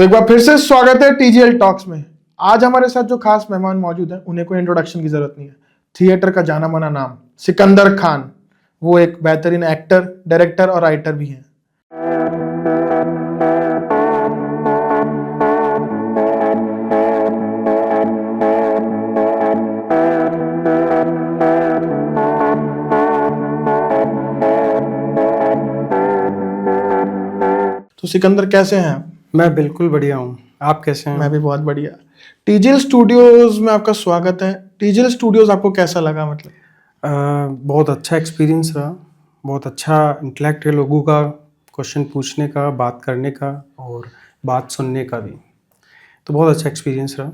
तो एक बार फिर से स्वागत है टीजीएल टॉक्स में। आज हमारे साथ जो खास मेहमान मौजूद हैं उन्हें कोई इंट्रोडक्शन की जरूरत नहीं है। थिएटर का जाना माना नाम सिकंदर खान, वो एक बेहतरीन एक्टर, डायरेक्टर और राइटर भी हैं। तो सिकंदर कैसे हैं आप? मैं बिल्कुल बढ़िया हूँ। आप कैसे हैं? मैं भी बहुत बढ़िया। टीजीएल स्टूडियोज में आपका स्वागत है। टीजीएल स्टूडियोज आपको कैसा लगा? मतलब बहुत अच्छा एक्सपीरियंस रहा। बहुत अच्छा इंटेलेक्ट है लोगों का, क्वेश्चन पूछने का, बात करने का और बात सुनने का भी। तो बहुत अच्छा एक्सपीरियंस रहा।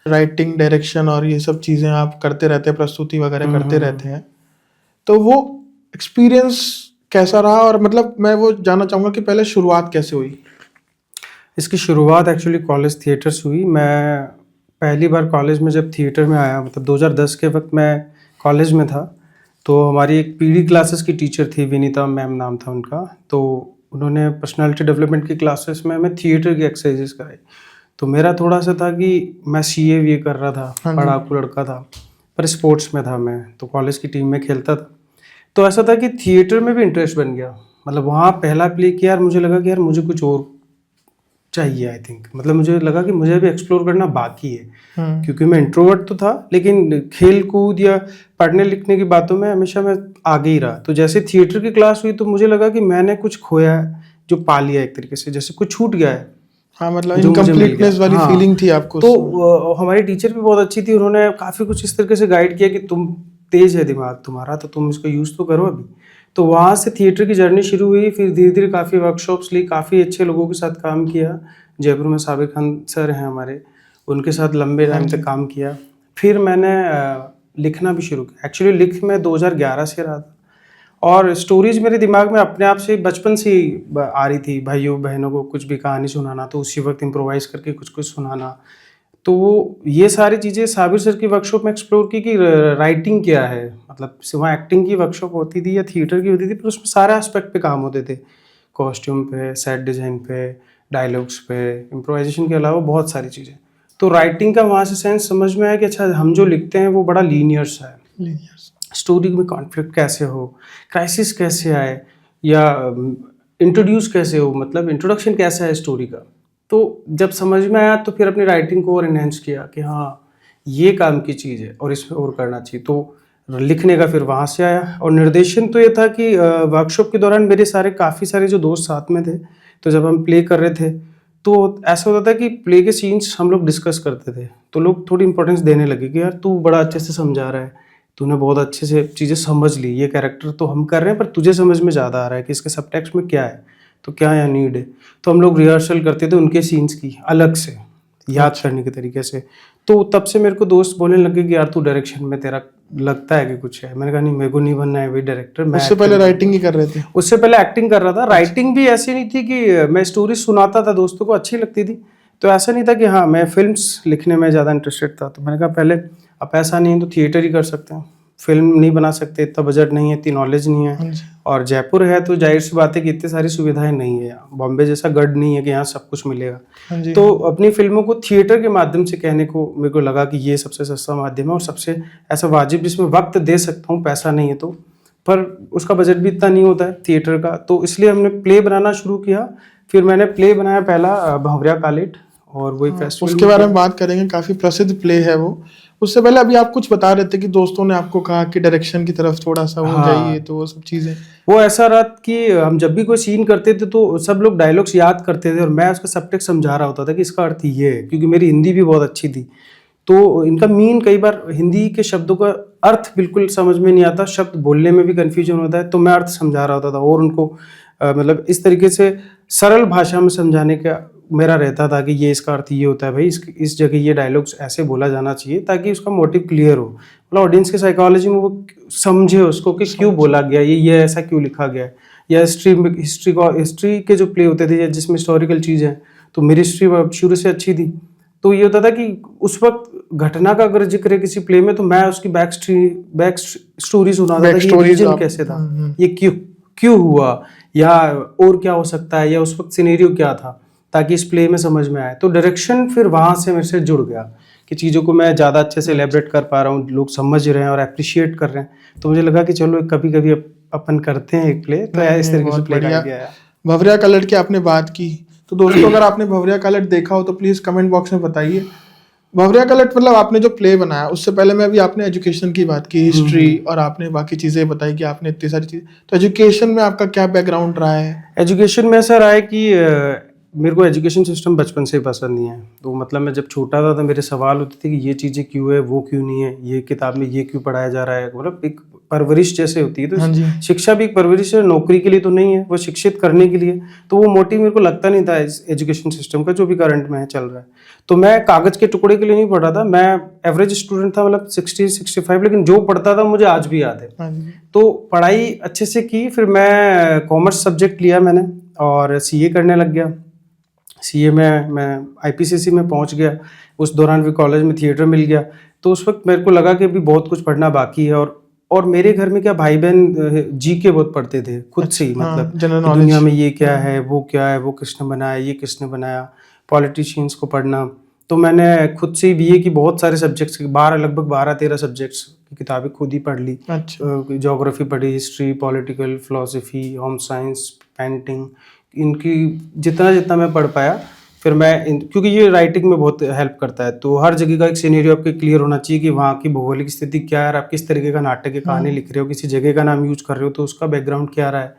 राइटिंग, डायरेक्शन और ये सब चीजें आप करते रहते हैं, प्रस्तुति वगैरह करते रहते हैं, तो वो एक्सपीरियंस कैसा रहा? और मतलब मैं वो जानना चाहूंगा कि पहले शुरुआत कैसे हुई? इसकी शुरुआत एक्चुअली कॉलेज थिएटर से हुई। मैं पहली बार कॉलेज में जब थिएटर में आया, मतलब 2010 के वक्त मैं कॉलेज में था, तो हमारी एक पीडी क्लासेस की टीचर थी, विनीता मैम नाम था उनका। तो उन्होंने पर्सनालिटी डेवलपमेंट की क्लासेस में हमें थिएटर की एक्सरसाइजेस कराई। तो मेरा थोड़ा सा था कि मैं सीए वीए कर रहा था, हाँ जी। पढ़ाकू लड़का था, पर स्पोर्ट्स में था मैं, तो कॉलेज की टीम में खेलता था। तो ऐसा था कि थिएटर में भी इंटरेस्ट बन गया। मतलब वहाँ पहला प्ले किया यार, मुझे लगा कि यार मुझे कुछ और चाहिए। आई थिंक मतलब मुझे लगा कि मुझे भी एक्सप्लोर करना बाकी है, क्योंकि मैं इंट्रोवर्ट तो था, लेकिन खेल कूद या पढ़ने लिखने की बातों में हमेशा मैं आगे ही रहा। तो जैसे थिएटर की क्लास हुई तो मुझे लगा कि मैंने कुछ खोया है जो पा लिया, एक तरीके से जैसे कुछ छूट गया है, हाँ, मतलब जो मुझे मिल गया। इनकम्प्लीटनेस वाली हाँ, फीलिंग थी आपको तो उस समय। हमारी टीचर भी बहुत अच्छी थी। उन्होंने काफ़ी कुछ इस तरीके से गाइड किया कि तुम तेज है दिमाग तुम्हारा, तो तुम इसको यूज़ तो करो अभी। तो वहाँ से थिएटर की जर्नी शुरू हुई। फिर धीरे धीरे काफ़ी वर्कशॉप्स ली, काफ़ी अच्छे लोगों के साथ काम किया। जयपुर में साबिर खान सर हैं हमारे, उनके साथ लंबे टाइम तक काम किया। फिर मैंने लिखना भी शुरू किया। एक्चुअली लिख मैं 2011 से रहा था, और स्टोरीज मेरे दिमाग में अपने आप से बचपन से ही आ रही थी। भाइयों बहनों को कुछ भी कहानी सुनाना, तो उसी वक्त इम्प्रोवाइज करके कुछ कुछ सुनाना। तो ये सारी चीज़ें साबिर सर की वर्कशॉप में एक्सप्लोर की कि राइटिंग क्या है। मतलब वहाँ एक्टिंग की वर्कशॉप होती थी या थिएटर की होती थी, पर उसमें सारे एस्पेक्ट पे काम होते थे। कॉस्ट्यूम पे, सेट डिज़ाइन पे, डायलॉग्स पे, इम्प्रोवाइजेशन के अलावा बहुत सारी चीज़ें। तो राइटिंग का वहाँ से सेंस समझ में आया कि अच्छा, हम जो लिखते हैं वो बड़ा लीनियर सा है। स्टोरी में कॉन्फ्लिक्ट कैसे हो, क्राइसिस कैसे आए, या इंट्रोड्यूस कैसे हो, मतलब इंट्रोडक्शन कैसा है स्टोरी का। तो जब समझ में आया तो फिर अपनी राइटिंग को और इन्हेंस किया कि हाँ, ये काम की चीज़ है और इसमें और करना चाहिए। तो लिखने का फिर वहाँ से आया। और निर्देशन तो ये था कि वर्कशॉप के दौरान मेरे काफ़ी सारे जो दोस्त साथ में थे, तो जब हम प्ले कर रहे थे तो ऐसा होता था कि प्ले के सीन्स हम लोग डिस्कस करते थे, तो लोग थोड़ी इंपॉर्टेंस देने लगे कि यार तू बड़ा अच्छे से समझा रहा है, तूने बहुत अच्छे से चीज़ें समझ ली, ये कैरेक्टर तो हम कर रहे हैं पर तुझे समझ में ज़्यादा आ रहा है कि इसके सबटेक्स्ट में क्या है, तो क्या यहाँ नीड है। तो हम लोग रिहर्सल करते थे उनके सीन्स की अलग से, याद करने के तरीके से। तो तब से मेरे को दोस्त बोलने लगे कि यार तू डायरेक्शन में तेरा लगता है कि कुछ है। मैंने कहा नहीं, मेरे को नहीं बनना है वही डायरेक्टर। मैं उससे पहले राइटिंग ही कर रहे थे? उससे पहले एक्टिंग कर रहा था। राइटिंग भी ऐसी नहीं थी कि मैं स्टोरी सुनाता था, दोस्तों को अच्छी लगती थी, तो ऐसा नहीं था कि हाँ मैं फिल्म्स लिखने में ज़्यादा इंटरेस्टेड था। तो मैंने कहा पहले, अब ऐसा नहीं है तो थिएटर ही कर सकते हैं, फिल्म नहीं बना सकते, इतना बजट नहीं है, इतनी नॉलेज नहीं है, और जयपुर है तो जाहिर सी बात है कि इतनी सारी सुविधाएं नहीं है यहाँ। बॉम्बे जैसा गढ़ नहीं है कि यहाँ सब कुछ मिलेगा। तो अपनी फिल्मों को थिएटर के माध्यम से कहने को मेरे को लगा कि ये सबसे सस्ता माध्यम है और सबसे ऐसा वाजिब जिसमें वक्त दे सकता हूँ, पैसा नहीं है तो, पर उसका बजट भी इतना नहीं होता है थिएटर का। तो इसलिए हमने प्ले बनाना शुरू किया। फिर मैंने प्ले बनाया पहला, भंवरिया कालेट, और वही फेस्टिवल। उसके बारे में बात करेंगे, काफी प्रसिद्ध प्ले है वो। उससे पहले अभी आप कुछ बता रहे थे कि दोस्तों ने आपको कहा कि डायरेक्शन की तरफ थोड़ा सा हो जाइए, तो वो सब चीजें। वो ऐसा रहा कि हम जब भी कोई सीन करते थे तो सब लोग डायलॉग्स याद करते थे और मैं उसका सबटेक्स्ट समझा रहा होता था कि इसका अर्थ ये है, क्योंकि मेरी हिंदी भी बहुत अच्छी थी। तो इनका मीन, कई बार हिंदी के शब्दों का अर्थ बिल्कुल समझ में नहीं आता, शब्द बोलने में भी कन्फ्यूजन होता है, तो मैं अर्थ समझा रहा होता था और उनको मतलब इस तरीके से सरल भाषा में समझाने का मेरा रहता था कि ये इसका अर्थ ये होता है भाई, इस जगह ये डायलॉग्स ऐसे बोला जाना चाहिए ताकि उसका मोटिव क्लियर हो, मतलब ऑडियंस के साइकोलॉजी में वो समझे उसको कि क्यों बोला गया, ये ऐसा क्यों लिखा गया है। या हिस्ट्री के जो प्ले होते थे जिसमें हिस्टोरिकल चीज़ है, तो मेरी हिस्ट्री शुरू से अच्छी थी, तो ये होता था कि उस वक्त घटना का अगर जिक्र है किसी प्ले में तो मैं उसकी बैक स्टोरी सुनाता था कि ये रीजन कैसे था, ये क्यों हुआ, या और क्या हो सकता है, या उस वक्त सिनेरियो क्या था, ताकि इस प्ले में समझ में आए। तो डायरेक्शन फिर वहाँ से मेरे से जुड़ गया कि चीज़ों को मैं ज़्यादा अच्छे से एलेबरेट कर पा रहा हूँ, लोग समझ रहे हैं और अप्रिशिएट कर रहे हैं। तो मुझे लगा कि चलो कभी कभी अपन करते हैं एक प्ले, तो इस तरीके से बहुत प्ले बढ़िया। का आया। भवरिया कलट की आपने बात की, तो दोस्तों अगर आपने भवरिया कलट देखा हो तो प्लीज कमेंट बॉक्स में बताइए। भवरिया कलट मतलब आपने जो प्ले बनाया, उससे पहले में अभी आपने एजुकेशन की बात की, हिस्ट्री और आपने बाकी चीजें बताई कि आपने इतनी सारी चीजें, तो एजुकेशन में आपका क्या बैकग्राउंड रहा है? एजुकेशन में ऐसा रहा है कि मेरे को एजुकेशन सिस्टम बचपन से ही पसंद नहीं है। तो मतलब मैं जब छोटा था तो मेरे सवाल होते थे कि ये चीज़ें क्यों है, वो क्यों नहीं है, ये किताब में ये क्यों पढ़ाया जा रहा है। मतलब एक परवरिश जैसे होती है, हाँ जी। तो शिक्षा भी एक परवरिश है, नौकरी के लिए तो नहीं है, वो शिक्षित करने के लिए। तो वो मोटिव मेरे को लगता नहीं था इस एजुकेशन सिस्टम का जो भी करंट में है चल रहा है। तो मैं कागज़ के टुकड़े के लिए नहीं पढ़ रहा था, मैं एवरेज स्टूडेंट था, मतलब 60-65, लेकिन जो पढ़ता था मुझे आज भी याद है। हाँ जी। तो पढ़ाई अच्छे से की, फिर मैं कॉमर्स सब्जेक्ट लिया मैंने और सीए करने लग गया। सीए में मैं आईपीसीसी में पहुंच गया। उस दौरान भी कॉलेज में थिएटर मिल गया। तो उस वक्त मेरे को लगा कि अभी बहुत कुछ पढ़ना बाकी है। और मेरे घर में क्या भाई बहन जीके बहुत पढ़ते थे खुद से ही, मतलब जनरल कि दुनिया में ये क्या है, वो किसने बनाया, ये किसने बनाया, पॉलिटिशियंस को पढ़ना। तो मैंने खुद से ही बीए की बहुत सारे सब्जेक्ट्स, लगभग 12-13 सब्जेक्ट्स की किताबें खुद ही पढ़ ली। अच्छा। ज्योग्राफी पढ़ी, history, political, philosophy, home science, painting, इनकी जितना जितना मैं पढ़ पाया। फिर मैं क्योंकि ये राइटिंग में बहुत हेल्प करता है, तो हर जगह का एक सिनेरियो आपके क्लियर होना चाहिए कि वहाँ की भौगोलिक स्थिति क्या है, और आप किस तरीके का नाटक या कहानी लिख रहे हो, किसी जगह का नाम यूज कर रहे हो तो उसका बैकग्राउंड क्या रहा है।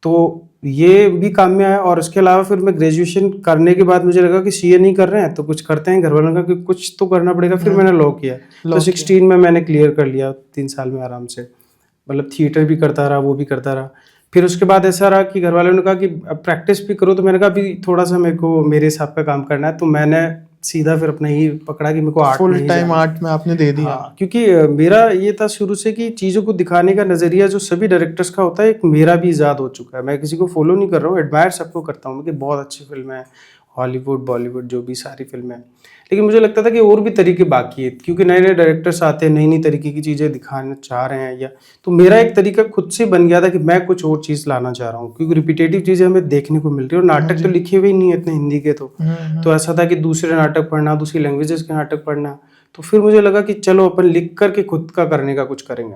तो ये भी काम में आया। और उसके अलावा फिर मैं ग्रेजुएशन करने के बाद मुझे लगा कि सीए नहीं कर रहे हैं तो कुछ करते हैं, घर वालों का कि कुछ तो करना पड़ेगा। फिर मैंने लॉ किया। तो 16 में मैंने क्लियर कर लिया, 3 साल में आराम से। मतलब थिएटर भी करता रहा, वो भी करता रहा। फिर उसके बाद ऐसा रहा कि घर वालों ने कहा कि अब प्रैक्टिस भी करो, तो मैंने कहा अभी थोड़ा सा मेरे को मेरे हिसाब का काम करना है। तो मैंने सीधा फिर अपना ही पकड़ा कि मेरे को आर्ट में फुल ही टाइम जाना है। आर्ट में आपने दे दिया। हाँ, क्योंकि मेरा ये था शुरू से कि चीज़ों को दिखाने का नज़रिया जो सभी डायरेक्टर्स का होता है, एक मेरा भी ईजाद हो चुका है। मैं किसी को फॉलो नहीं कर रहा हूँ, एडमायर सबको करता हूँ कि बहुत अच्छी फिल्म है, हॉलीवुड, बॉलीवुड, जो भी सारी फिल्में हैं। लेकिन मुझे लगता था कि और भी तरीके बाकी है, क्योंकि नए नए डायरेक्टर्स आते हैं, नई नई तरीके की चीज़ें दिखाना चाह रहे हैं। या तो मेरा एक तरीका खुद से बन गया था कि मैं कुछ और चीज़ लाना चाह रहा हूँ, क्योंकि रिपीटेटिव चीज़ें हमें देखने को मिल रही है और नाटक तो लिखे हुए ही नहीं है इतने हिंदी के। तो ऐसा था कि दूसरे नाटक पढ़ना, दूसरी लैंग्वेजेस के नाटक पढ़ना। तो फिर मुझे लगा कि चलो अपन लिख करके खुद का करने का कुछ करेंगे।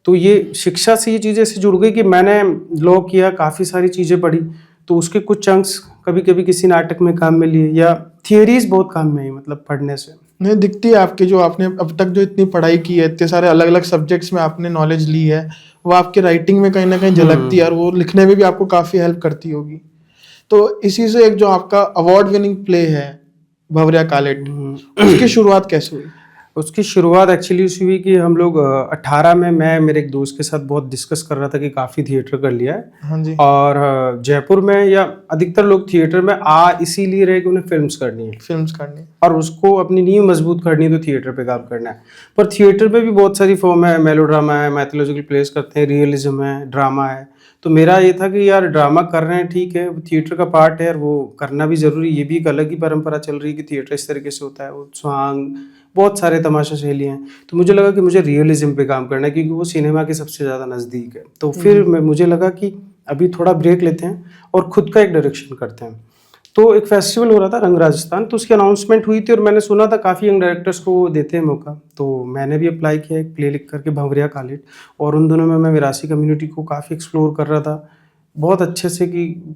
तो ये शिक्षा से ये चीज़ें ऐसे जुड़ गई कि मैंने लॉ किया, काफ़ी सारी चीज़ें पढ़ी, तो उसके कुछ चंक्स कभी कभी किसी नाटक में काम में लिए, या थियरीज बहुत काम में आई, मतलब पढ़ने से। नहीं, दिखती है आपकी जो आपने अब तक जो इतनी पढ़ाई की है, इतने सारे अलग अलग सब्जेक्ट्स में आपने नॉलेज ली है, वो आपके राइटिंग में कहीं ना कहीं झलकती है और वो लिखने में भी आपको काफ़ी हेल्प करती होगी। तो इसी से एक जो आपका अवार्ड विनिंग प्ले है भवरिया कालेट, उसकी शुरुआत कैसे हुई? उसकी शुरुआत एक्चुअली उसी हुई कि हम लोग 18 में मैं मेरे एक दोस्त के साथ बहुत डिस्कस कर रहा था कि काफ़ी थिएटर कर लिया है। हाँ जी। और जयपुर में या अधिकतर लोग थिएटर में इसीलिए रहे कि उन्हें फिल्म्स करनी है, फिल्म्स करनी और उसको अपनी नींव मजबूत करनी है, तो थिएटर पे काम करना है। पर थिएटर में भी बहुत सारी फॉर्म है, मेलोड्रामा है, मैथोलॉजिकल प्लेस करते हैं, रियलिज्म है, ड्रामा है। तो मेरा ये था कि यार ड्रामा कर रहे हैं ठीक है, थिएटर का पार्ट है और वो करना भी ज़रूरी। ये भी एक अलग ही परंपरा चल रही है कि थिएटर इस तरीके से होता है, वो स्वांग, बहुत सारे तमाशा शैलियाँ हैं। तो मुझे लगा कि मुझे रियलिज्म पे काम करना है, क्योंकि वो सिनेमा के सबसे ज़्यादा नज़दीक है। तो फिर मुझे लगा कि अभी थोड़ा ब्रेक लेते हैं और खुद का एक डायरेक्शन करते हैं। तो एक फेस्टिवल हो रहा था रंग राजस्थान, तो उसकी अनाउंसमेंट हुई थी और मैंने सुना था काफ़ी यंग डायरेक्टर्स को देते हैं मौका। तो मैंने भी अप्लाई किया एक प्ले लिख करके, भंवरिया कालेट। और उन दिनों में मैं विरासी कम्युनिटी को काफ़ी एक्सप्लोर कर रहा था बहुत अच्छे से, कि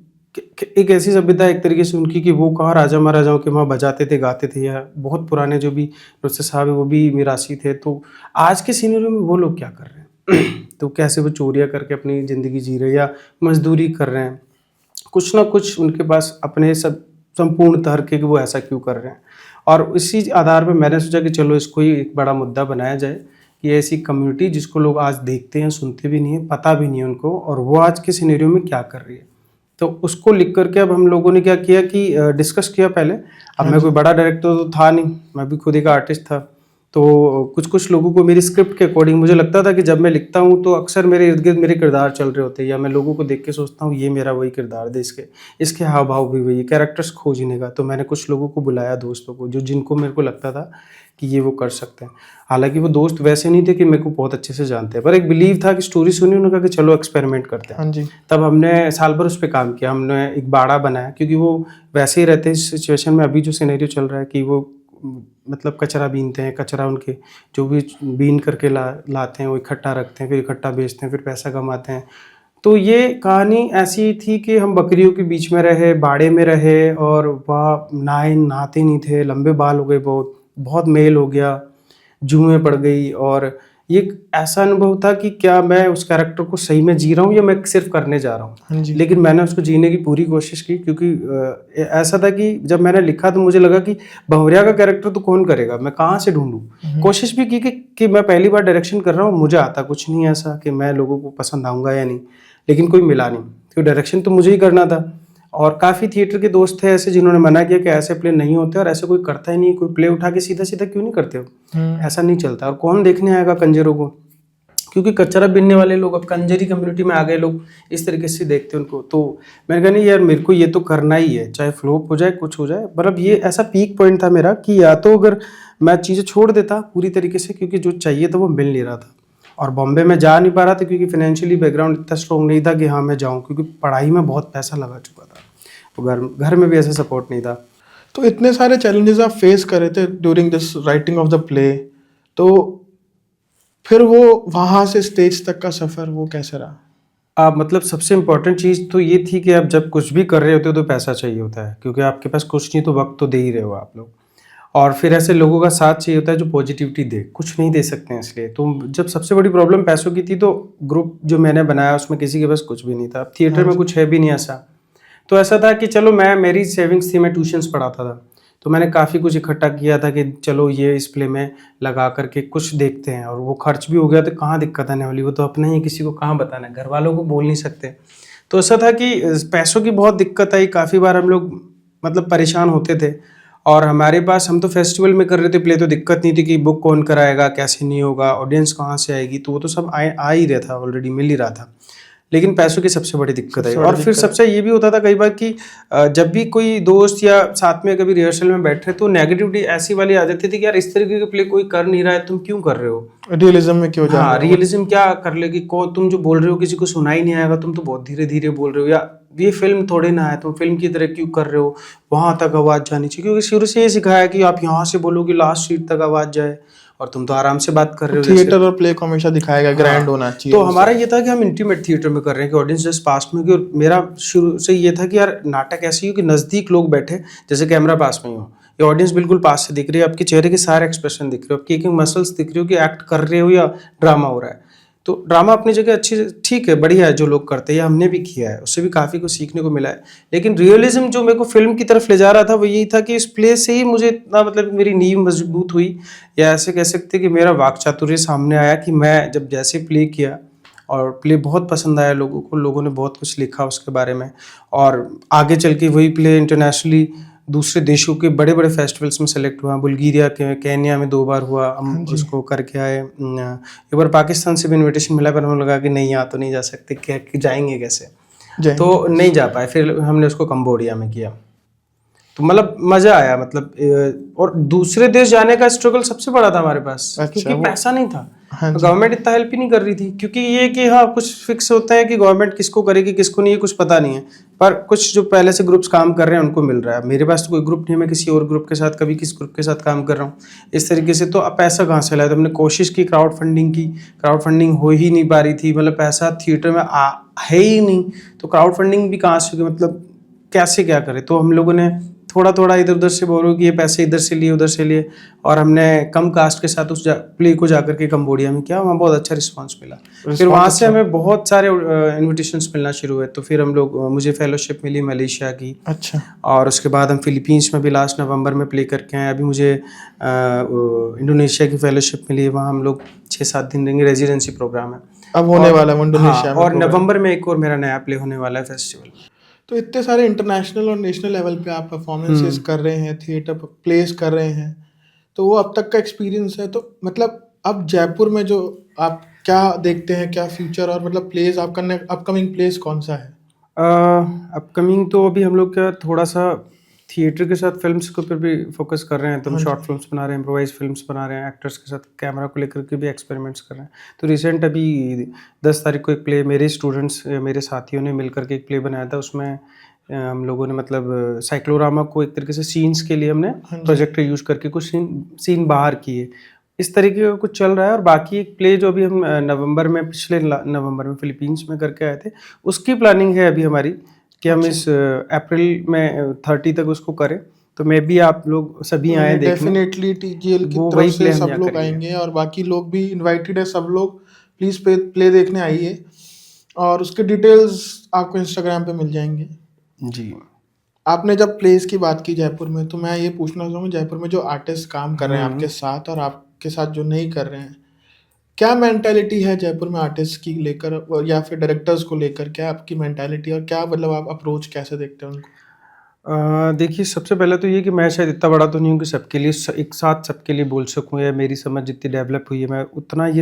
एक ऐसी सभ्यता एक तरीके से उनकी कि वो कहाँ राजा महाराजाओं के वहाँ बजाते थे, गाते थे, या बहुत पुराने जो भी नुस्रत साहब है वो भी मिरासी थे। तो आज के सीनियरों में वो लोग क्या कर रहे हैं तो कैसे वो चोरियाँ करके अपनी ज़िंदगी जी रहे हैं या मजदूरी कर रहे हैं, कुछ ना कुछ उनके पास अपने सब संपूर्ण तर्क है कि वो ऐसा क्यों कर रहे हैं। और इसी आधार पर मैंने सोचा कि चलो इसको ही एक बड़ा मुद्दा बनाया जाए कि ऐसी कम्युनिटी जिसको लोग आज देखते हैं, सुनते भी नहीं है, पता भी नहीं है उनको, और वो आज के सिनेरियो में क्या कर रही है। तो उसको लिख करके अब हम लोगों ने क्या किया कि डिस्कस किया पहले। अब मैं कोई बड़ा डायरेक्टर तो था नहीं, मैं भी खुद एक आर्टिस्ट था। तो कुछ कुछ लोगों को मेरी स्क्रिप्ट के अकॉर्डिंग मुझे लगता था कि जब मैं लिखता हूँ तो अक्सर मेरे इर्द गिर्द मेरे किरदार चल रहे होते हैं, या मैं लोगों को देख के सोचता हूँ ये मेरा वही किरदार है, इसके हाव भाव भी वही, कैरेक्टर्स खोजने का। तो मैंने कुछ लोगों को बुलाया, दोस्तों को, जो जिनको मेरे को लगता था कि ये वो कर सकते हैं। हालांकि वो दोस्त वैसे नहीं थे कि मेरे को बहुत अच्छे से जानते हैं, पर एक बिलीव था कि स्टोरी सुनी, उन्होंने कहा कि चलो एक्सपेरिमेंट करते हैं। हाँ जी। तब हमने साल भर उस पर काम किया, हमने एक बाड़ा बनाया, क्योंकि वो वैसे ही रहते हैं इस सिचुएशन में। अभी जो सिनेरियो चल रहा है कि वो मतलब कचरा बीनते हैं, कचरा उनके जो भी बीन करके लाते हैं वो इकट्ठा रखते हैं, फिर इकट्ठा बेचते हैं, फिर पैसा कमाते हैं। तो ये कहानी ऐसी थी कि हम बकरियों के बीच में रहे, बाड़े में रहे, और वहाँ नहाते नहीं थे, लंबे बाल हो गए, बहुत बहुत मेल हो गया, जुएं पड़ गई। और ये एक ऐसा अनुभव था कि क्या मैं उस कैरेक्टर को सही में जी रहा हूँ या मैं सिर्फ करने जा रहा हूँ। हाँ जी। लेकिन मैंने उसको जीने की पूरी कोशिश की, क्योंकि ऐसा था कि जब मैंने लिखा तो मुझे लगा कि भंवरिया का कैरेक्टर तो कौन करेगा, मैं कहाँ से ढूंढूं। कोशिश भी की कि मैं पहली बार डायरेक्शन कर रहा हूँ, मुझे आता कुछ नहीं ऐसा कि मैं लोगों को पसंद आऊँगा या नहीं, लेकिन कोई मिला नहीं, क्योंकि डायरेक्शन तो मुझे ही करना था। और काफ़ी थिएटर के दोस्त थे ऐसे जिन्होंने मना किया कि ऐसे प्ले नहीं होते, और ऐसे कोई करता ही नहीं, कोई प्ले उठा के सीधा सीधा क्यों नहीं करते हो, ऐसा नहीं चलता, और कौन देखने आएगा कंजरों को। क्योंकि कचरा बीनने वाले लोग अब कंजरी कम्युनिटी में आ गए, लोग इस तरीके से देखते हैं उनको। तो मैंने कहा नहीं यार, मेरे को ये तो करना ही है, चाहे फ्लॉप हो जाए कुछ हो जाए। मतलब ये ऐसा पीक पॉइंट था मेरा कि या तो अगर मैं चीज़ें छोड़ देता पूरी तरीके से, क्योंकि जो चाहिए था वो मिल नहीं रहा था, और बॉम्बे में जा नहीं पा रहा था क्योंकि फाइनेंशियली बैकग्राउंड इतना स्ट्रॉन्ग नहीं था कि हाँ मैं जाऊँ, क्योंकि पढ़ाई में बहुत पैसा लगा चुका था, तो घर में भी ऐसा सपोर्ट नहीं था। तो इतने सारे चैलेंजेस आप फेस कर रहे थे during this writing of the play, तो फिर वो वहाँ से स्टेज तक का सफ़र वो कैसे रहा? आप मतलब सबसे इम्पोर्टेंट चीज़ तो ये थी कि आप जब कुछ भी कर रहे होते हो तो पैसा चाहिए होता है, क्योंकि आपके पास कुछ नहीं तो वक्त तो दे ही रहे हो आप लोग, और फिर ऐसे लोगों का साथ चाहिए होता है जो पॉजिटिविटी दे, कुछ नहीं दे सकते हैं इसलिए। तो जब सबसे बड़ी प्रॉब्लम पैसों की थी, तो ग्रुप जो मैंने बनाया उसमें किसी के पास कुछ भी नहीं था, अब थिएटर में कुछ है भी नहीं ऐसा। तो ऐसा था कि चलो मेरी सेविंग्स थी, मैं ट्यूशन्स पढ़ाता था, तो मैंने काफ़ी कुछ इकट्ठा किया था कि चलो ये इस प्ले में लगा करके कुछ देखते हैं, और वो खर्च भी हो गया तो कहाँ दिक्कत आने वाली, वो तो अपना ही, किसी को कहाँ बताना है, घर वालों को बोल नहीं सकते। तो ऐसा था कि पैसों की बहुत दिक्कत आई, काफ़ी बार हम लोग मतलब परेशान होते थे, और हमारे पास, हम तो फेस्टिवल में कर रहे थे प्ले, तो दिक्कत नहीं थी कि बुक कौन कराएगा, कैसे नहीं होगा, ऑडियंस कहाँ से आएगी, तो वो तो सब आ ही रहा था, ऑलरेडी मिल ही रहा था। लेकिन पैसों की सबसे बड़ी दिक्कत आई। और फिर सबसे ये भी होता था कई बार कि जब भी कोई दोस्त या साथ में कभी रिहर्सल में बैठ रहे, तो नेगेटिविटी ऐसी वाली आ जाती थी कि यार इस तरीके के प्ले कोई कर नहीं रहा है, तुम क्यों कर रहे हो, रियलिज्म में क्यों जा हाँ रहे हो? रियलिज्म क्या कर लेगी, को तुम जो बोल रहे हो किसी को सुना ही नहीं आएगा, तुम तो बहुत धीरे धीरे बोल रहे हो, या ये फिल्म थोड़े ना है, तुम फिल्म की तरह क्यों कर रहे हो, वहां तक आवाज जानी चाहिए, क्योंकि शुरू से ये सिखाया है कि आप यहाँ से बोलो कि लास्ट सीट तक आवाज जाए, और तुम तो आराम से बात कर रहे हो जैसे। थिएटर और प्ले को हमेशा दिखाएगा ग्रैंड होना चाहिए। तो हमारा ये था कि हम इंटीमेट थिएटर में कर रहे हैं कि ऑडियंस जस्ट पास में, और मेरा शुरू से ये था कि यार नाटक ऐसी हो कि नज़दीक लोग बैठे, जैसे कैमरा पास में ही हो, ये ऑडियंस बिल्कुल पास से दिख रही है, आपके चेहरे के सारे एक्सप्रेशन दिख रहे हो, आपकी एक मसल्स दिख रही हो कि एक्ट कर रहे हो या ड्रामा हो रहा है। तो ड्रामा अपनी जगह अच्छी, ठीक है, बढ़िया है जो लोग करते हैं, हमने भी किया है, उससे भी काफ़ी कुछ सीखने को मिला है। लेकिन रियलिज्म जो मेरे को फिल्म की तरफ ले जा रहा था वो यही था कि इस प्ले से ही मुझे इतना मतलब मेरी नींव मजबूत हुई, या ऐसे कह सकते कि मेरा वाक चातुर्य सामने आया कि मैं जब जैसे प्ले किया, और प्ले बहुत पसंद आया लोगों को, लोगों ने बहुत कुछ लिखा उसके बारे में, और आगे चल के वही प्ले इंटरनेशनली दूसरे देशों के बड़े बड़े फेस्टिवल्स में सेलेक्ट हुआ, बुल्गारिया के, केन्या में 2 बार हुआ, हम उसको करके आए। एक बार पाकिस्तान से भी इनविटेशन मिला, पर हमें लगा कि नहीं यहाँ तो नहीं जा सकते, क्या जाएंगे कैसे, तो नहीं जा पाए, फिर हमने उसको कंबोडिया में किया। तो मतलब मजा आया, मतलब और दूसरे देश जाने का स्ट्रगल सबसे बड़ा था हमारे पास, क्योंकि पैसा नहीं था, गवर्नमेंट इतना हेल्प ही नहीं कर रही थी, क्योंकि ये कि हाँ कुछ फिक्स होता है कि गवर्नमेंट किसको करेगी किसको नहीं, कुछ पता नहीं है, पर कुछ जो पहले से ग्रुप्स काम कर रहे हैं उनको मिल रहा है। मेरे पास तो कोई ग्रुप नहीं है, मैं किसी और ग्रुप के साथ, कभी किस ग्रुप के साथ काम कर रहा हूँ इस तरीके से, तो अब पैसा कहाँ से लाया, तो हमने कोशिश की क्राउड फंडिंग की, क्राउड फंडिंग हो ही नहीं पा रही थी, मतलब पैसा थिएटर में है ही नहीं, तो क्राउड फंडिंग भी कहाँ से, मतलब कैसे क्या करें। तो हम लोगों ने थोड़ा थोड़ा इधर उधर से बोलो कि ये पैसे इधर से लिए उधर से लिए, और हमने कम कास्ट के साथ उस प्ले को जाकर के कंबोडिया में किया, वहाँ बहुत अच्छा रिस्पांस मिला। फिर वहाँ से हमें बहुत सारे इनविटेशंस मिलना शुरू हुए, तो फिर हम लोग, मुझे फेलोशिप मिली मलेशिया की, अच्छा, और उसके बाद हम फिलीपींस में भी लास्ट नवंबर में प्ले करके आए, अभी मुझे इंडोनेशिया की फेलोशिप मिली, वहाँ हम लोग 6-7 दिन रहेंगे, रेजिडेंसी प्रोग्राम है अब होने वाला है इंडोनेशिया में, और नवंबर में एक और मेरा नया प्ले होने वाला है फेस्टिवल। तो इतने सारे इंटरनेशनल और नेशनल लेवल पे आप परफॉर्मेंसेस कर रहे हैं, थिएटर प्लेस कर रहे हैं, तो वो अब तक का एक्सपीरियंस है, तो मतलब अब जयपुर में जो आप क्या देखते हैं, क्या फ्यूचर और मतलब प्लेस आपका अपकमिंग प्लेस कौन सा है? अपकमिंग तो अभी हम लोग का थोड़ा सा थिएटर के साथ फिल्म्स के ऊपर भी फोकस कर रहे हैं, तो हम हाँ जी। शॉर्ट फिल्म्स बना रहे हैं, इम्प्रोवाइज फिल्म्स बना रहे हैं, एक्टर्स के साथ कैमरा को लेकर के भी एक्सपेरिमेंट्स कर रहे हैं। तो रिसेंट अभी 10 तारीख को एक प्ले मेरे स्टूडेंट्स मेरे साथियों ने मिलकर के एक प्ले बनाया था। उसमें हम लोगों ने मतलब साइक्लोरामा को एक तरीके से सीन्स के लिए हमने हाँ जी। प्रोजेक्टर यूज करके कुछ सीन बाहर किए। इस तरीके का कुछ चल रहा है। और बाकी एक प्ले जो अभी हम नवंबर में नवंबर में फिलीपींस में करके आए थे, उसकी प्लानिंग है अभी हमारी कि हम अच्छा। इस अप्रैल में 30 तक उसको करें। तो मे बी आप लोग सभी आए देखने, डेफिनेटली टीजीएल की वो तरफ वही से प्ले हम सब यहाँ लोग करेंगे। आएंगे और बाकी लोग भी इनवाइटेड है, सब लोग प्लीज प्ले देखने आइए और उसके डिटेल्स आपको इंस्टाग्राम पे मिल जाएंगे। जी। आपने जब प्लेस की बात की जयपुर में, तो मैं ये पूछना चाहूँगा जयपुर में जो आर्टिस्ट काम कर रहे हैं आपके साथ और आपके साथ जो नहीं कर रहे हैं, क्या मेंटालिटी है जयपुर में आर्टिस्ट की लेकर या फिर डायरेक्टर्स को लेकर? क्या आपकी मेंटालिटी और क्या मतलब आप अप्रोच कैसे देखते हैं उनको? देखिए, सबसे पहले तो ये कि मैं शायद इतना बड़ा तो नहीं हूँ कि सबके लिए एक साथ सबके लिए बोल सकूँ, या मेरी समझ जितनी डेवलप हुई है मैं उतना ये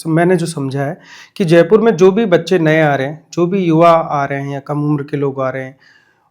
मैंने जो समझा है कि जयपुर में जो भी बच्चे नए आ रहे हैं, जो भी युवा आ रहे हैं या कम उम्र के लोग आ रहे हैं,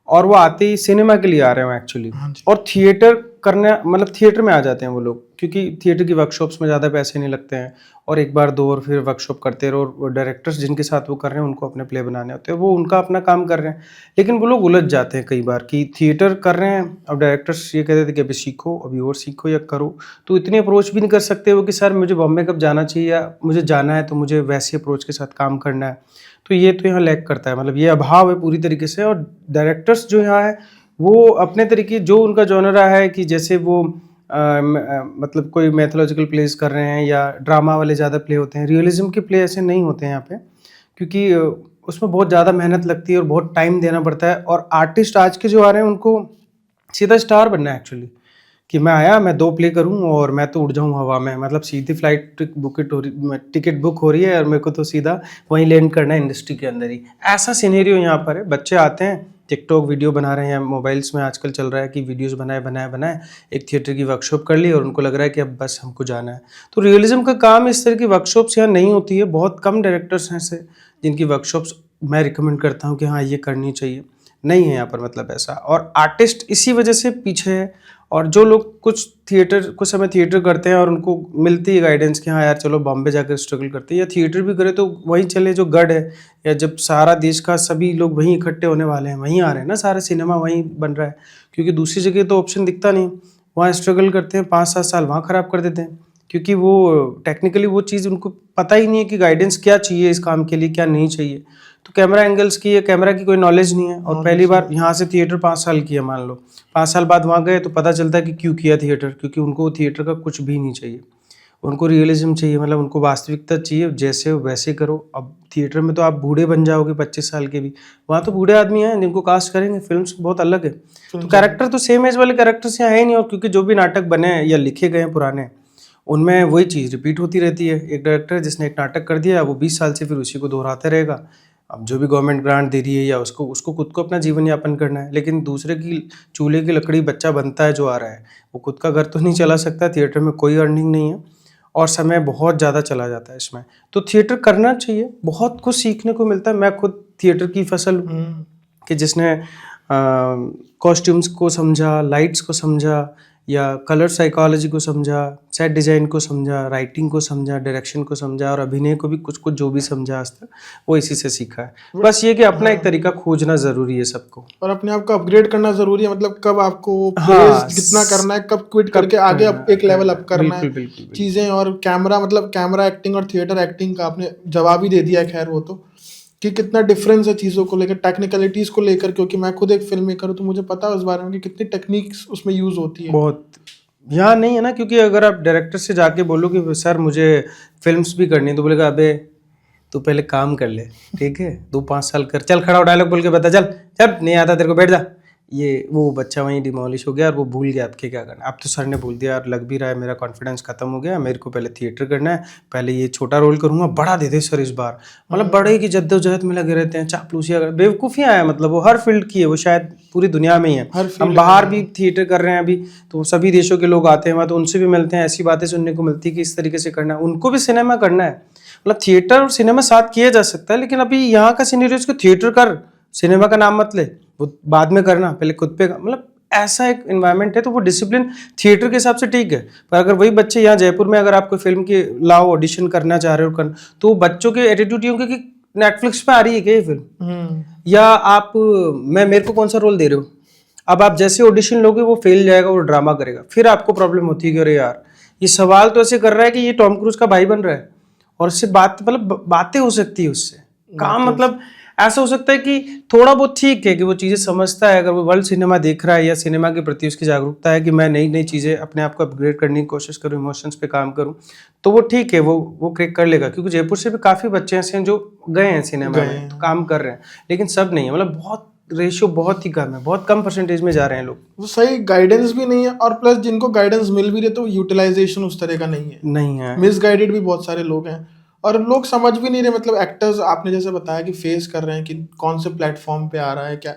और वो आते ही सिनेमा के लिए आ रहे हो एक्चुअली, हाँ जी। और थिएटर करने मतलब थिएटर में आ जाते हैं वो लोग, क्योंकि थिएटर की वर्कशॉप्स में ज़्यादा पैसे नहीं लगते हैं, और एक बार दो और फिर वर्कशॉप करते रहो, और डायरेक्टर्स जिनके साथ वो कर रहे हैं उनको अपने प्ले बनाने होते हैं, वो उनका अपना काम कर रहे हैं। लेकिन वो लोग उलझ जाते हैं कई बार कि थिएटर कर रहे हैं, अब डायरेक्टर्स ये कहते थे कि अभी सीखो, अभी और सीखो या करो, तो इतनी अप्रोच भी नहीं कर सकते वो कि सर मुझे बॉम्बे कब जाना चाहिए, या मुझे जाना है तो मुझे वैसी अप्रोच के साथ काम करना है। तो ये तो यहाँ लैक करता है, मतलब ये अभाव है पूरी तरीके से। और डायरेक्टर्स जो यहाँ है वो अपने तरीके जो उनका जॉनरा है कि जैसे वो मतलब कोई मैथोलॉजिकल प्लेस कर रहे हैं या ड्रामा वाले ज़्यादा प्ले होते हैं, रियलिज्म के प्ले ऐसे नहीं होते हैं यहाँ पे, क्योंकि उसमें बहुत ज़्यादा मेहनत लगती है और बहुत टाइम देना पड़ता है। और आर्टिस्ट आज के जो आ रहे हैं उनको सीधा स्टार बनना है एक्चुअली, कि मैं आया, मैं 2 प्ले करूँ और मैं तो उड़ जाऊँ हवा में, मतलब सीधी फ्लाइट टिकट बुक हो रही है और मेरे को तो सीधा वहीं लैंड करना है इंडस्ट्री के अंदर ही। ऐसा सिनेरियो यहाँ पर है। बच्चे आते हैं, टिकटॉक वीडियो बना रहे हैं, मोबाइल्स में आजकल चल रहा है कि वीडियोस बनाए, एक थिएटर की वर्कशॉप कर ली और उनको लग रहा है कि अब बस हमको जाना है। तो रियलिज्म का काम इस तरह की वर्कशॉप्स यहाँ नहीं होती है। बहुत कम डायरेक्टर्स हैं ऐसे जिनकी वर्कशॉप्स मैं रिकमेंड करता हूँ कि हाँ ये करनी चाहिए, नहीं है यहाँ पर मतलब ऐसा। और आर्टिस्ट इसी वजह से पीछे है। और जो लोग कुछ समय थिएटर करते हैं और उनको मिलती है गाइडेंस कि हाँ यार चलो बॉम्बे जाकर स्ट्रगल करते हैं, या थिएटर भी करे तो वहीं चले जो गढ़ है, या जब सारा देश का सभी लोग वहीं इकट्ठे होने वाले हैं, वहीं आ रहे हैं ना, सारा सिनेमा वहीं बन रहा है, क्योंकि दूसरी जगह तो ऑप्शन दिखता नहीं। वहाँ स्ट्रगल करते हैं, 5-7 साल वहाँ ख़राब कर देते हैं, क्योंकि वो टेक्निकली वो चीज़ उनको पता ही नहीं है कि गाइडेंस क्या चाहिए इस काम के लिए, क्या नहीं चाहिए। तो कैमरा एंगल्स की या कैमरा की कोई नॉलेज नहीं है, और पहली बार यहाँ से थिएटर 5 साल किया मान लो, 5 साल बाद वहाँ गए तो पता चलता है कि क्यों किया थिएटर, क्योंकि उनको थिएटर का कुछ भी नहीं चाहिए, उनको रियलिज्म चाहिए, मतलब उनको वास्तविकता चाहिए, जैसे हो वैसे करो। अब थिएटर में तो आप बूढ़े बन जाओगे 25 साल के भी, वहाँ तो बूढ़े आदमी हैं जिनको कास्ट करेंगे, फिल्म्स बहुत अलग है। तो कैरेक्टर तो सेम एज वाले कैरेक्टर्स यहाँ है ही नहीं, और क्योंकि जो भी नाटक बने हैं या लिखे गए हैं पुराने, उनमें वही चीज़ रिपीट होती रहती है। एक डायरेक्टर जिसने एक नाटक कर दिया वो 20 साल से फिर उसी को दोहराते रहेगा। अब जो भी गवर्नमेंट ग्रांट दे रही है या उसको उसको खुद को अपना जीवन यापन करना है, लेकिन दूसरे की चूल्हे की लकड़ी बच्चा बनता है जो आ रहा है, वो खुद का घर तो नहीं चला सकता, थिएटर में कोई अर्निंग नहीं है और समय बहुत ज़्यादा चला जाता है इसमें। तो थिएटर करना चाहिए, बहुत कुछ सीखने को मिलता है। मैं खुद थिएटर की फसल हूँ कि जिसने कॉस्ट्यूम्स को समझा, लाइट्स को समझा, या कलर साइकोलॉजी को समझा, सेट डिज़ाइन को समझा, राइटिंग को समझा, डायरेक्शन को समझा, और अभिनय को भी कुछ कुछ जो भी समझा आज तक वो इसी से सीखा है। बस ये कि अपना एक तरीका खोजना ज़रूरी है सबको, और अपने आप को अपग्रेड करना जरूरी है, मतलब कब आपको हाँ, प्लेस कितना करना है, कब क्विट करके आगे एक लेवल अप करना है चीजें। और कैमरा मतलब कैमरा एक्टिंग और थिएटर एक्टिंग का आपने जवाब ही दे दिया, खैर वो तो, कि कितना डिफरेंस है चीज़ों को लेकर, टेक्निकलिटीज को लेकर, क्योंकि मैं खुद एक फिल्म मेकर हूँ तो मुझे पता है उस बारे में कि कितनी टेक्निक्स उसमें यूज होती है। बहुत। यहाँ नहीं है ना, क्योंकि अगर आप डायरेक्टर से जाके बोलो कि सर मुझे फिल्म्स भी करनी है, तो बोलेगा अबे तू पहले काम कर ले, ठीक है, 2-5 साल कर, चल खड़ा हो डायलॉग बोल के बता, चल चल नहीं आता तेरे को बैठ जा, ये वो बच्चा वहीं डिमोलिश हो गया और वो भूल गया आपके क्या करना है। अब तो सर ने बोल दिया और लग भी रहा है मेरा कॉन्फिडेंस खत्म हो गया, मेरे को पहले थिएटर करना है, पहले ये छोटा रोल करूंगा, बड़ा दे दे सर इस बार। मतलब बड़े की जद्दोजहद में लगे रहते हैं, चापलूसियाँ बेवकूफ़ियाँ हैं, मतलब वो हर फील्ड की है, वो शायद पूरी दुनिया में ही है। हर फील्ड हम बाहर भी थिएटर कर रहे हैं अभी, तो सभी देशों के लोग आते हैं वहाँ, तो उनसे भी मिलते हैं, ऐसी बातें सुनने को मिलती है कि इस तरीके से करना है, उनको भी सिनेमा करना है। मतलब थिएटर और सिनेमा साथ किया जा सकता है, लेकिन अभी यहाँ का सिनेरियो इसको थिएटर कर, सिनेमा का नाम मत ले, वो बाद में करना, पहले खुद पे मतलब ऐसा एक एनवायरनमेंट है, तो वो डिसिप्लिन थिएटर के हिसाब से ठीक है। पर अगर वही बच्चे यहाँ जयपुर में अगर आप कोई फिल्म की लाओ ऑडिशन करना चाह रहे हो करना, तो बच्चों के एटीट्यूड ये होंगे कि नेटफ्लिक्स पे आ रही है क्या ये फिल्म, या आप मेरे को कौन सा रोल दे रहे हो। अब आप जैसे ऑडिशन लोगे वो फेल जाएगा, वो ड्रामा करेगा, फिर आपको प्रॉब्लम होती है कि अरे यार ये सवाल तो ऐसे कर रहा है कि ये टॉम क्रूज का भाई बन रहा है, और उससे बात मतलब बातें हो सकती है उससे, काम मतलब ऐसा हो सकता है कि थोड़ा बहुत ठीक है कि वो चीज़ें समझता है, अगर वो वर्ल्ड सिनेमा देख रहा है या सिनेमा के प्रति उसकी जागरूकता है कि मैं नई नई चीज़ें अपने आप को अपग्रेड करने की कोशिश करूँ, इमोशंस पे काम करूँ, तो वो ठीक है, वो क्रैक कर लेगा। क्योंकि जयपुर से भी काफ़ी बच्चे ऐसे हैं जो गए हैं सिनेमा में, तो काम कर रहे हैं, लेकिन सब नहीं है, मतलब बहुत रेशियो बहुत ही कम है, बहुत कम परसेंटेज में जा रहे हैं लोग। वो सही गाइडेंस भी नहीं है, और प्लस जिनको गाइडेंस मिल भी रहे तो यूटिलाइजेशन उस तरह का नहीं है। मिसगाइडेड भी बहुत सारे लोग हैं, और लोग समझ भी नहीं रहे। मतलब एक्टर्स आपने जैसे बताया कि फेस कर रहे हैं कि कौन से प्लेटफॉर्म पे आ रहा है क्या,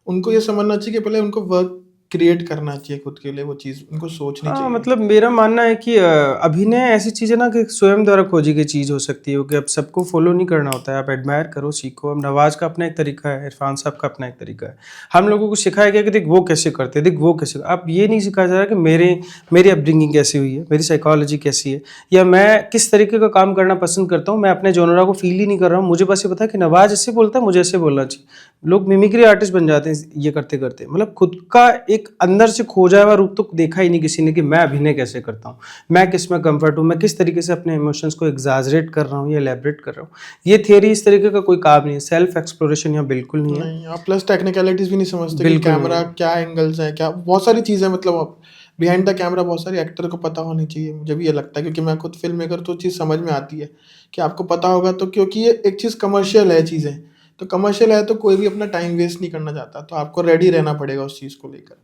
उनको ये समझना चाहिए कि पहले उनको वर्क क्रिएट करना चाहिए खुद के लिए, वो चीज़ उनको सोचनी चाहिए। मतलब मेरा मानना है कि अभिनय ऐसी चीज़ है ना कि स्वयं द्वारा खोजी गई चीज़ हो सकती है, कि अब सबको फॉलो नहीं करना होता है, आप एडमायर करो, सीखो। अब नवाज का अपना एक तरीका है, इरफान साहब का अपना एक तरीका है, हम लोगों को सिखाया गया कि देख वो कैसे करते हैं, देख वो कैसे। अब ये नहीं सिखाया जा रहा कि मेरी अपब्रिंगिंग कैसी हुई है, मेरी साइकोलॉजी कैसी है, या मैं किस तरीके का काम करना पसंद करता हूँ, मैं अपने जॉनरा को फील ही नहीं कर रहा हूँ, मुझे बस ये पता है कि नवाज ऐसे बोलता है, मुझे ऐसे बोलना चाहिए। लोग मिमिक्री आर्टिस्ट बन जाते हैं ये करते करते, मतलब खुद का एक अंदर से खोजा हुआ रूप तो देखा ही नहीं किसी ने कि मैं अभिनय कैसे करता हूँ, मैं किस में कंफर्ट हूँ, मैं किस तरीके से अपने इमोशंस को एग्जैजरेट कर रहा हूँ या एलैबोरेट कर रहा हूँ। ये थियरी इस तरीके का कोई काम नहीं है, सेल्फ एक्सप्लोरेशन यहाँ बिल्कुल नहीं है। नहीं, आप प्लस टेक्निकलिटीज भी नहीं समझते कि कैमरा क्या एंगल्स है, क्या बहुत सारी चीज़ें, मतलब बिहाइंड द कैमरा बहुत सारी एक्टर को पता होनी चाहिए। मुझे भी ये लगता है, क्योंकि मैं खुद फिल्म मेकर, तो चीज़ समझ में आती है कि आपको पता होगा तो, क्योंकि ये एक चीज़ कमर्शियल है चीज़ें, तो कमर्शियल है तो कोई भी अपना टाइम वेस्ट नहीं करना चाहता, तो आपको रेडी रहना पड़ेगा उस चीज़ को लेकर।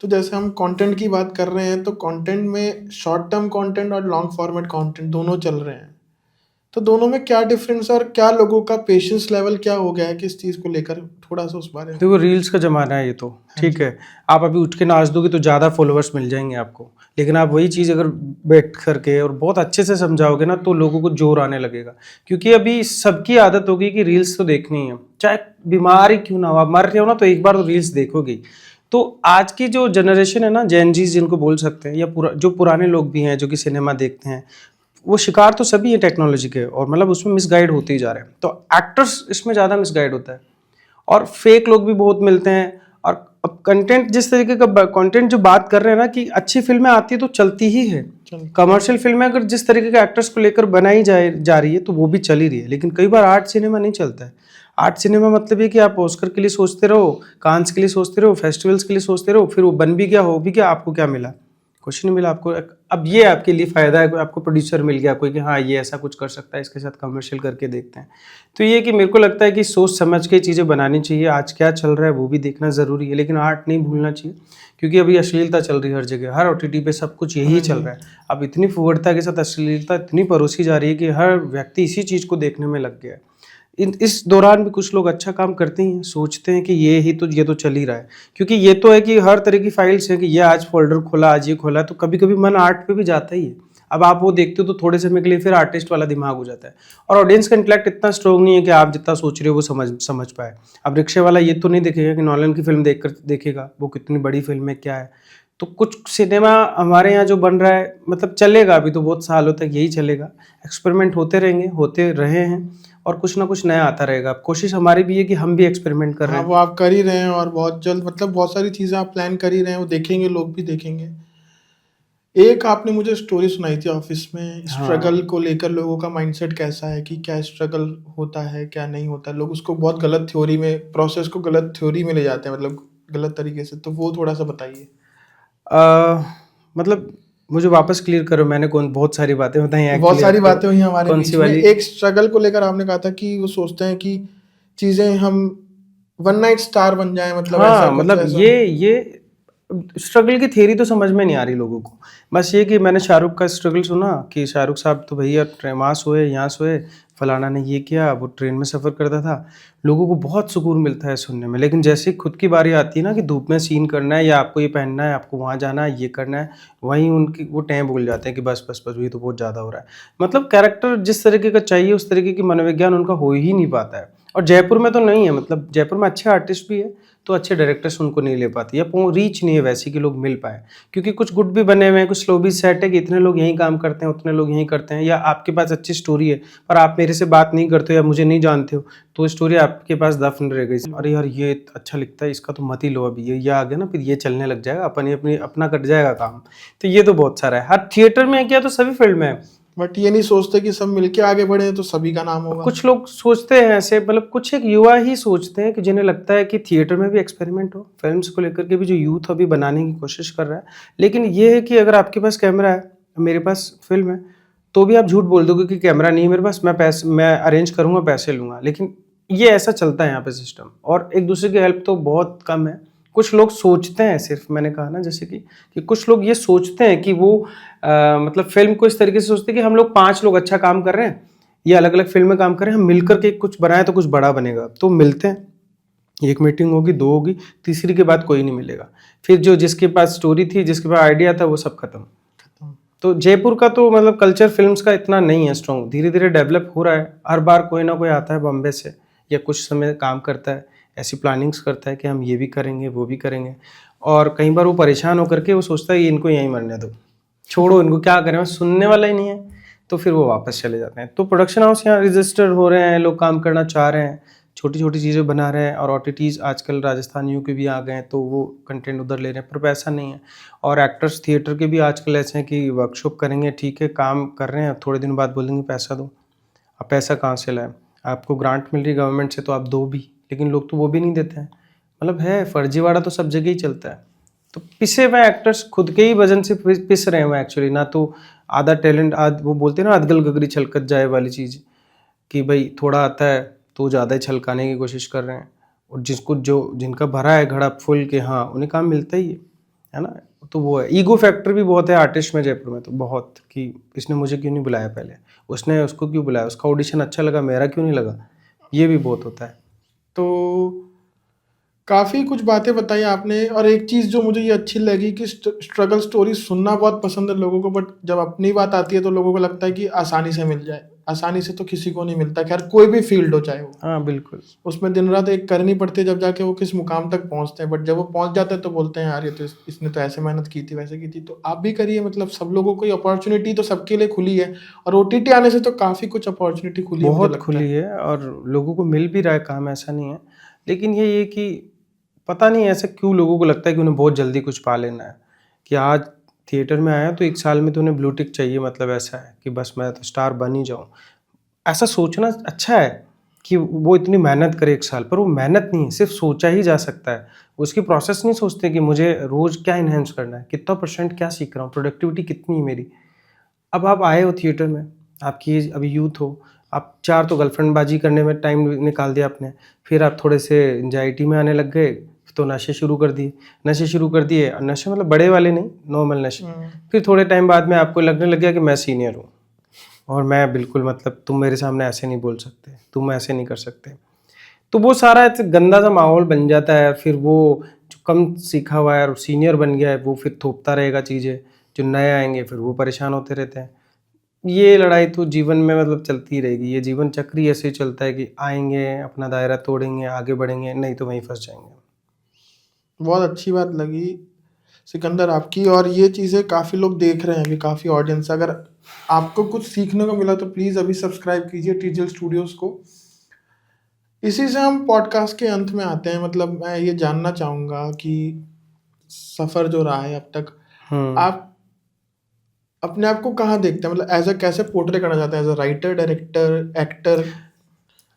तो जैसे हम कंटेंट की बात कर रहे हैं, तो कंटेंट में शॉर्ट टर्म कंटेंट और लॉन्ग फॉर्मेट कंटेंट दोनों चल रहे हैं, तो दोनों में क्या डिफरेंस है, और क्या लोगों का पेशेंस लेवल क्या हो गया है कि इस चीज़ को लेकर, थोड़ा सा उस बारे में। देखो रील्स का ज़माना है ये तो, ठीक है, आप अभी उठ के नाच दोगे तो ज़्यादा फॉलोअर्स मिल जाएंगे आपको, लेकिन आप वही चीज़ अगर बैठ करके और बहुत अच्छे से समझाओगे ना, तो लोगों को जोर आने लगेगा। क्योंकि अभी सबकी आदत होगी कि रील्स तो देखनी है, चाहे बीमार ही क्यों ना हो, आप मर रहे हो ना तो एक बार तो रील्स देखोगे। तो आज की जो जनरेशन है ना, जेन जीज जिनको बोल सकते हैं, या जो पुराने लोग भी हैं जो कि सिनेमा देखते हैं, वो शिकार तो सभी है टेक्नोलॉजी के, और मतलब उसमें मिसगाइड होते ही जा रहे हैं। तो एक्टर्स इसमें ज़्यादा मिसगाइड होता है, और फेक लोग भी बहुत मिलते हैं। और अब कंटेंट जिस तरीके का कंटेंट जो बात कर रहे हैं ना, कि अच्छी फिल्में आती है तो चलती ही है, कमर्शियल फिल्में अगर जिस तरीके के एक्टर्स को लेकर बनाई जा रही है तो वो भी चल ही रही है। लेकिन कई बार आर्ट सिनेमा नहीं चलता है। आर्ट सिनेमा मतलब ये कि आप ऑस्कर के लिए सोचते रहो, कांस के लिए सोचते रहो, फेस्टिवल्स के लिए सोचते रहो, फिर वो बन भी गया, हो भी गया, आपको क्या मिला, कुछ नहीं मिला आपको। अब ये आपके लिए फ़ायदा है, कोई आपको प्रोड्यूसर मिल गया कोई कि हाँ ये ऐसा कुछ कर सकता है, इसके साथ कमर्शियल करके देखते हैं। तो ये कि मेरे को लगता है कि सोच समझ के चीज़ें बनानी चाहिए, आज क्या चल रहा है वो भी देखना ज़रूरी है, लेकिन आर्ट नहीं भूलना चाहिए, क्योंकि अभी अश्लीलता चल रही है हर जगह, हर OTT पे सब कुछ यही चल रहा है। अब इतनी फुगड़ता के साथ अश्लीलता इतनी परोसी जा रही है कि हर व्यक्ति इसी चीज़ को देखने में लग गया है। इस दौरान भी कुछ लोग अच्छा काम करते हैं, सोचते हैं कि ये तो चल ही रहा है, क्योंकि ये तो है कि हर तरह की फाइल्स हैं कि ये आज फोल्डर खोला, आज ये खोला, तो कभी कभी मन आर्ट पे भी जाता ही है। अब आप वो देखते हो तो थोड़े समय के लिए फिर आर्टिस्ट वाला दिमाग हो जाता है, और ऑडियंस का इंटेलेक्ट इतना स्ट्रॉन्ग नहीं है कि आप जितना सोच रहे हो वो समझ पाए। अब रिक्शे वाला ये तो नहीं देखेगा कि नॉलन की फिल्म देख कर देखेगा वो कितनी बड़ी फिल्म है क्या है। तो कुछ सिनेमा हमारे यहाँ जो बन रहा है, मतलब चलेगा, अभी तो बहुत सालों तक यही चलेगा, एक्सपेरिमेंट होते रहेंगे, होते रहे हैं, और कुछ ना कुछ नया आता रहेगा। कोशिश हमारी भी है कि हम भी एक्सपेरिमेंट कर रहे हैं। वो आप कर ही रहे हैं, और बहुत जल्द, मतलब बहुत सारी चीज़ें आप प्लान कर ही रहे हैं, वो देखेंगे, लोग भी देखेंगे। एक आपने मुझे स्टोरी सुनाई थी ऑफिस में, स्ट्रगल को लेकर लोगों का माइंडसेट कैसा है, कि क्या स्ट्रगल होता है क्या नहीं होता है, लोग उसको बहुत गलत थ्योरी में, प्रोसेस को गलत थ्योरी में ले जाते हैं, मतलब गलत तरीके से, तो वो थोड़ा सा बताइए। मतलब मुझे वापस क्लियर करो, मैंने बहुत सारी बातें बताई हैं, बहुत सारी बातें हुई हमारे कौन बीच सी में। वाली? एक स्ट्रगल को लेकर आपने कहा था कि वो सोचते हैं कि चीज़ें हम वन नाइट स्टार बन जाए, मतलब ऐसा हाँ कुछ मतलब ऐसा? ये स्ट्रगल की थ्योरी तो समझ में नहीं आ रही लोगों को। बस ये कि मैंने शाहरुख का स्ट्रगल सुना कि शाहरुख साहब तो भैया वहाँ सोए यहाँ सोए, फलाना ने ये किया, वो ट्रेन में सफ़र करता था। लोगों को बहुत सुकून मिलता है सुनने में, लेकिन जैसे ही खुद की बारी आती है ना कि धूप में सीन करना है या आपको ये पहनना है, आपको वहाँ जाना है, ये करना है, वहीं उनकी वो टाइम भूल जाते हैं कि बस बस बस ये तो बहुत ज़्यादा हो रहा है। मतलब कैरेक्टर जिस तरीके का चाहिए उस तरीके की मनोविज्ञान उनका हो ही नहीं पाता है। और जयपुर में तो नहीं है, मतलब जयपुर में अच्छे आर्टिस्ट भी है तो अच्छे डायरेक्टर्स उनको नहीं ले पाते या रीच नहीं है वैसी कि लोग मिल पाए, क्योंकि कुछ गुड भी बने हुए हैं, कुछ स्लो भी सेट है कि इतने लोग यहीं काम करते हैं, उतने लोग यहीं करते हैं, या आपके पास अच्छी स्टोरी है पर आप मेरे से बात नहीं करते हो या मुझे नहीं जानते हो तो स्टोरी आपके पास दफन रह गई। अरे यार ये अच्छा लिखता है, इसका तो मत ही लो, अभी ये आ गया ना फिर ये चलने लग जाएगा, अपनी अपनी अपना कट जाएगा काम। तो ये तो बहुत सारा है, हर थिएटर में क्या तो सभी फील्ड में है। बट ये नहीं सोचते कि सब मिलके आगे बढ़े तो सभी का नाम होगा। कुछ लोग सोचते हैं ऐसे, मतलब कुछ एक युवा ही सोचते हैं कि जिन्हें लगता है कि थिएटर में भी एक्सपेरिमेंट हो, फिल्म्स को लेकर के भी जो यूथ अभी बनाने की कोशिश कर रहा है। लेकिन ये है कि अगर आपके पास कैमरा है, मेरे पास फिल्म है, तो भी आप झूठ बोल दोगे कि कैमरा नहीं है मेरे पास, मैं अरेंज करूंगा, पैसे लूंगा। लेकिन ये ऐसा चलता है यहाँ पे सिस्टम, और एक दूसरे की हेल्प तो बहुत कम है। कुछ लोग सोचते हैं, सिर्फ मैंने कहा ना जैसे कि कुछ लोग ये सोचते हैं कि वो मतलब फिल्म को इस तरीके से सोचते हैं कि हम लोग 5 लोग अच्छा काम कर रहे हैं, ये अलग अलग फील्ड में काम करें, हम मिलकर के कुछ बनाए तो कुछ बड़ा बनेगा। तो मिलते हैं, एक मीटिंग होगी, 2 होगी, तीसरी के बाद कोई नहीं मिलेगा, फिर जो जिसके पास स्टोरी थी, जिसके पास आइडिया था, वो सब खत्म। तो जयपुर का तो मतलब कल्चर फिल्म्स का इतना नहीं है स्ट्रॉन्ग, धीरे धीरे डेवलप हो रहा है। हर बार कोई ना कोई आता है बॉम्बे से या कुछ समय काम करता है, ऐसी प्लानिंग्स करता है कि हम ये भी करेंगे वो भी करेंगे, और कई बार वो परेशान होकर के वो सोचता है कि इनको यहीं मरने दो, छोड़ो इनको, क्या करें, सुनने वाला ही नहीं है, तो फिर वो वापस चले जाते हैं। तो प्रोडक्शन हाउस यहाँ रजिस्टर हो रहे हैं, लोग काम करना चाह रहे हैं, छोटी छोटी चीज़ें बना रहे हैं, और OTTs आजकल राजस्थानियों के भी आ गए हैं तो वो कंटेंट उधर ले रहे हैं, पर पैसा नहीं है। और एक्टर्स थिएटर के भी आजकल ऐसे हैं कि वर्कशॉप करेंगे, ठीक है, काम कर रहे हैं, थोड़े दिन बाद बोलेंगे पैसा दो। अब पैसा कहाँ से लाएं? आपको ग्रांट मिल रही गवर्नमेंट से तो आप दो भी, लेकिन लोग तो वो भी नहीं देते हैं। मतलब है, फर्जीवाड़ा तो सब जगह ही चलता है। तो पिसे हुए एक्टर्स खुद के ही वजन से पिस रहे हैं एक्चुअली, ना तो आधा टैलेंट, वो बोलते हैं ना अदगल गगरी छलकत जाए वाली चीज़, कि भाई थोड़ा आता है तो ज़्यादा ही छलकाने की कोशिश कर रहे हैं, और जिसको जो जिनका भरा है घड़ा फुल के, हाँ उन्हें काम मिलता ही है ना। तो वो है, ईगो फैक्टर भी बहुत है आर्टिस्ट में जयपुर में तो बहुत, कि इसने मुझे क्यों नहीं बुलाया पहले, उसने उसको क्यों बुलाया, उसका ऑडिशन अच्छा लगा, मेरा क्यों नहीं लगा, ये भी बहुत होता है। तो काफ़ी कुछ बातें बताई आपने, और एक चीज़ जो मुझे ये अच्छी लगी कि स्ट्रगल स्टोरी सुनना बहुत पसंद है लोगों को, बट जब अपनी बात आती है तो लोगों को लगता है कि आसानी से मिल जाए। आसानी से तो किसी को नहीं मिलता, खैर कोई भी फील्ड हो चाहे वो, हाँ बिल्कुल। उसमें दिन रात एक करनी पड़ती है जब जाके वो किस मुकाम तक पहुंचते हैं। बट जब वो पहुंच जाते हैं तो बोलते हैं यार ये तो इसने तो ऐसे मेहनत की थी वैसे की थी। तो आप भी करिए, मतलब सब लोगों को अपॉर्चुनिटी तो सबके लिए खुली है, और OTT आने से तो काफ़ी कुछ अपॉर्चुनिटी खुली है मुझे बहुत लगता खुली है। है और लोगों को मिल भी रहा है काम, ऐसा नहीं है। लेकिन ये कि पता नहीं ऐसा क्यों लोगों को लगता है कि उन्हें बहुत जल्दी कुछ पा लेना है, कि आज थिएटर में आया तो 1 साल में तो उन्हें ब्लू टिक चाहिए, मतलब ऐसा है कि बस मैं तो स्टार बन ही जाऊँ। ऐसा सोचना अच्छा है कि वो इतनी मेहनत करे 1 साल, पर वो मेहनत नहीं है, सिर्फ सोचा ही जा सकता है। उसकी प्रोसेस नहीं सोचते कि मुझे रोज़ क्या एनहांस करना है, कितना % क्या सीख रहा हूँ, प्रोडक्टिविटी कितनी है मेरी। अब आप आए हो थिएटर में, आपकी एज अभी यूथ हो, आप 4 तो गर्लफ्रेंडबाजी करने में टाइम निकाल दिया आपने, फिर आप थोड़े से एंग्जायटी में आने लग गए, तो नशे शुरू कर दिए। नशे शुरू कर दिए, और नशे मतलब बड़े वाले नहीं, नॉर्मल नशे। फिर थोड़े टाइम बाद में आपको लगने लग गया कि मैं सीनियर हूँ, और मैं बिल्कुल, मतलब तुम मेरे सामने ऐसे नहीं बोल सकते, तुम ऐसे नहीं कर सकते। तो वो सारा एक गंदा सा माहौल बन जाता है। फिर वो जो कम सीखा हुआ है और सीनियर बन गया है, वो फिर थोपता रहेगा चीज़ें, जो नए आएंगे फिर वो परेशान होते रहते हैं। ये लड़ाई तो जीवन में मतलब चलती रहेगी, ये जीवन चक्र ही ऐसे ही चलता है कि आएंगे, अपना दायरा तोड़ेंगे, आगे बढ़ेंगे, नहीं तो वहीं फंस जाएंगे। बहुत अच्छी बात लगी सिकंदर आपकी, और ये चीज़ें काफ़ी लोग देख रहे हैं अभी, काफ़ी ऑडियंस। अगर आपको कुछ सीखने को मिला तो प्लीज़ अभी सब्सक्राइब कीजिए TGL स्टूडियोज़ को। इसी से हम पॉडकास्ट के अंत में आते हैं। मतलब मैं ये जानना चाहूँगा कि सफ़र जो रहा है अब तक, हम्म। आप अपने आप को कहाँ देखते हैं? मतलब एज अ कैसे पोर्ट्रे करना चाहते हैं, as a writer, director, actor,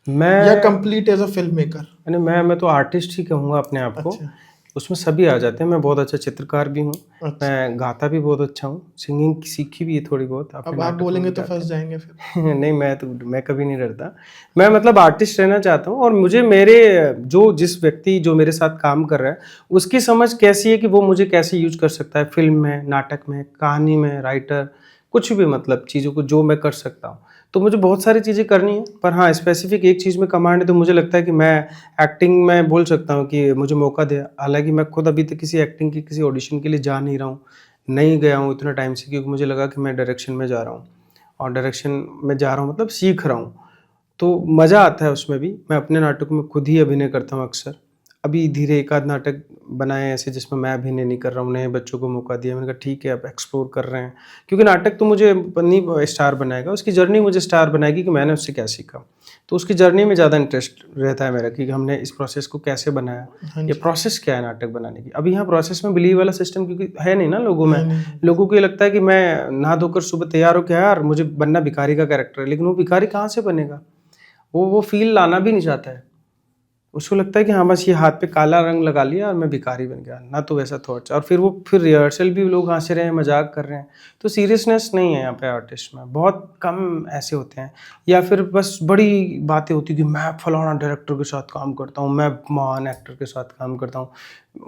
या मैं complete as a film maker? मैं तो आर्टिस्ट ही कहूँगा अपने आप को, अच्छा। उसमें सभी आ जाते हैं। मैं बहुत अच्छा चित्रकार भी हूँ, अच्छा। मैं गाता भी बहुत अच्छा हूँ, सिंगिंग सीखी भी है थोड़ी बहुत, अपने अब आप नाटकों में बोलेंगे भी तो गाते फंस हैं। जाएंगे फिर। नहीं, मैं कभी नहीं डरता। मैं मतलब आर्टिस्ट रहना चाहता हूँ, और मुझे मेरे जो जिस व्यक्ति जो मेरे साथ काम कर रहा है, उसकी समझ कैसी है कि वो मुझे कैसे यूज़ कर सकता है फ़िल्म में, नाटक में, कहानी में, राइटर, कुछ भी, मतलब चीज़ों को जो मैं कर सकता हूँ। तो मुझे बहुत सारी चीज़ें करनी है, पर हाँ, स्पेसिफ़िक एक चीज़ में कमांड है, तो मुझे लगता है कि मैं एक्टिंग में बोल सकता हूँ कि मुझे मौका दें। हालाँकि मैं खुद अभी तक किसी एक्टिंग की किसी ऑडिशन के लिए जा नहीं रहा हूँ, नहीं गया हूँ इतने टाइम से, क्योंकि मुझे लगा कि मैं डायरेक्शन में जा रहा हूँ। और डायरेक्शन में जा रहा हूँ मतलब सीख रहा हूँ, तो मज़ा आता है उसमें भी। मैं अपने नाटकों में खुद ही अभिनय करता हूँ अक्सर। अभी धीरे एक आध नाटक बनाए ऐसे जिसमें मैं अभिनय नहीं कर रहा हूँ, नए बच्चों को मौका दिया। मैंने कहा ठीक है, अब एक्सप्लोर कर रहे हैं, क्योंकि नाटक तो मुझे नहीं स्टार बनाएगा, उसकी जर्नी मुझे स्टार बनाएगी कि मैंने उससे क्या सीखा। तो उसकी जर्नी में ज़्यादा इंटरेस्ट रहता है मेरा, कि हमने इस प्रोसेस को कैसे बनाया, हाँ ये जी। प्रोसेस क्या है नाटक बनाने की। अभी यहाँ प्रोसेस में बिलीव वाला सिस्टम क्योंकि है नहीं ना लोगों में। है नहीं। लोगों को ये लगता है कि मैं नहा धोकर सुबह तैयार हो के यार मुझे बनना भिखारी का कैरेक्टर है, लेकिन वो भिखारी कहाँ से बनेगा? वो फ़ील लाना भी नहीं चाहता है। उसको लगता है कि हाँ, बस ये हाथ पे काला रंग लगा लिया और मैं भिखारी बन गया, ना तो वैसा थॉट्स। और फिर रिहर्सल भी लोग हँस रहे हैं, मज़ाक कर रहे हैं। तो सीरियसनेस नहीं है यहाँ पे आर्टिस्ट में, बहुत कम ऐसे होते हैं। या फिर बस बड़ी बातें होती हैं कि मैं फलाना डायरेक्टर के साथ काम करता हूँ, मैं महान एक्टर के साथ काम करता हूँ।